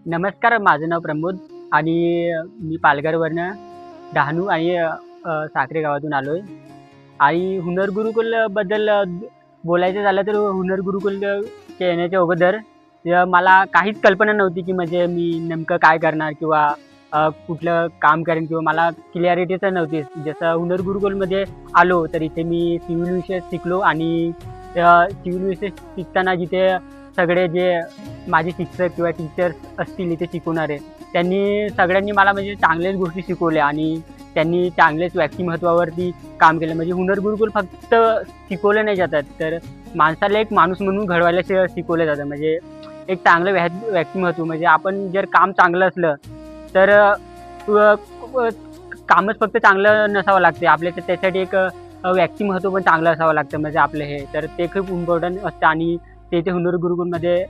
नमस्कार, माझं नाव प्रमोद आणि मी पालघरवरनं डहाणू आणि साखरे गावातून आलो आहे. आणि हुनर गुरुकुलबद्दल बोलायचं झालं तर हुनर गुरुकुल येण्याच्या अगोदर मला काहीच कल्पना नव्हती, की म्हणजे मी नेमकं काय करणार किंवा कुठलं काम करेन किंवा मला क्लॅरिटी तर नव्हतीच. जसं हुनर गुरुकुलमध्ये आलो तर इथे मी सिव्हिल विषय शिकलो आणि सिव्हिल विषय शिकताना जिथे सगळे जे माझे शिक्षक किंवा टीचर्स असतील इथे शिकवणारे, त्यांनी सगळ्यांनी मला म्हणजे चांगल्याच गोष्टी शिकवल्या आणि त्यांनी चांगलेच व्यक्तिमत्त्वावरती काम केलं. म्हणजे हुनर गुरुकुल फक्त शिकवलं नाही जातात, तर माणसाला एक माणूस म्हणून घडवायला शिकवलं जातं. म्हणजे एक चांगलं व्यक्तिमत्व म्हणजे आपण जर काम चांगलं असलं तर कामच फक्त चांगलं नसावं लागते. आपल्या त्यासाठी एक व्यक्तिमत्व पण चांगलं असावं लागतं म्हणजे आपलं हे. तर ते खूप इम्पॉर्टंट असतं आणि ते हुनर गुरुकुलमध्ये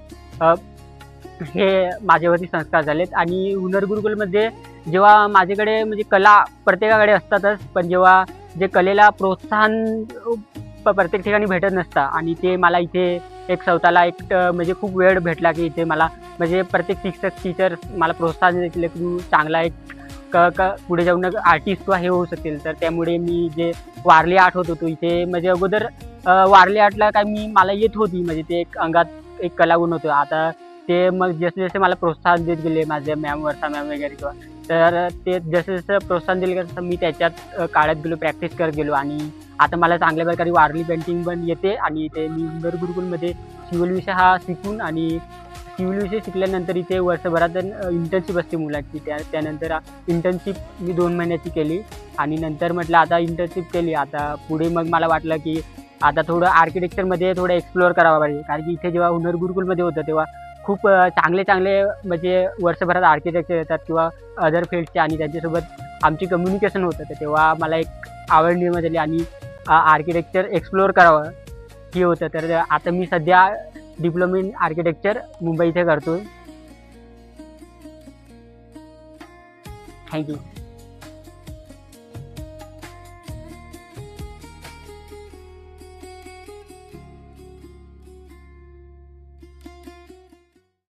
हे माझ्यावरती संस्कार झालेत. आणि हुनर गुरुकुलमध्ये जेव्हा माझ्याकडे म्हणजे कला प्रत्येकाकडे असतातच, पण जेव्हा जे कलेला प्रोत्साहन प्रत्येक ठिकाणी भेटत नसतं आणि ते मला इथे एक स्वतःला एक म्हणजे खूप वेळ भेटला, की इथे मला म्हणजे प्रत्येक शिक्षक टीचर मला प्रोत्साहन देतील, की तू चांगला एक पुढे जाऊन आर्टिस्ट किंवा हे होऊ शकेल. तर त्यामुळे मी जे वारली आर्ट होत होतो इथे म्हणजे अगोदर वारली आर्टला काय मला येत होती, म्हणजे ते एक अंगात एक कलागुण होतं. आता ते मग जसे जसे मला प्रोत्साहन देत गेले माझे मॅम, वर्षा मॅम वगैरे किंवा, तर ते जसं जसं प्रोत्साहन दिलं तसं मी त्याच्यात काढत गेलो, प्रॅक्टिस करत गेलो आणि आता मला चांगल्या प्रकारे वारली पेंटिंग पण येते. आणि ते मी हुनर गुरुकुलमध्ये सिव्हिल विषय हा शिकून आणि सिव्हिल विषय शिकल्यानंतर इथे वर्षभरात इंटर्नशिप असते मुलाची. त्यानंतर इंटर्नशिप मी 2 महिन्याची केली आणि नंतर म्हटलं आता इंटर्नशिप केली, आता पुढे मग मला वाटलं की आता थोडं आर्किटेक्चरमध्ये थोडं एक्सप्लोअर करावं पाहिजे. कारण की इथे जेव्हा हुनर गुरुकुलमध्ये होतं तेव्हा खूप चांगले चांगले म्हणजे वर्षभरात आर्किटेक्चर येतात किंवा अदर फील्डचे आणि त्यांच्यासोबत आमची कम्युनिकेशन होतं. तर तेव्हा मला एक आवड निर्माण झाली आणि आर्किटेक्चर एक्सप्लोअर करावं हे होतं. तर आता मी सध्या डिप्लोमा इन आर्किटेक्चर मुंबई इथे करतोय. थँक्यू.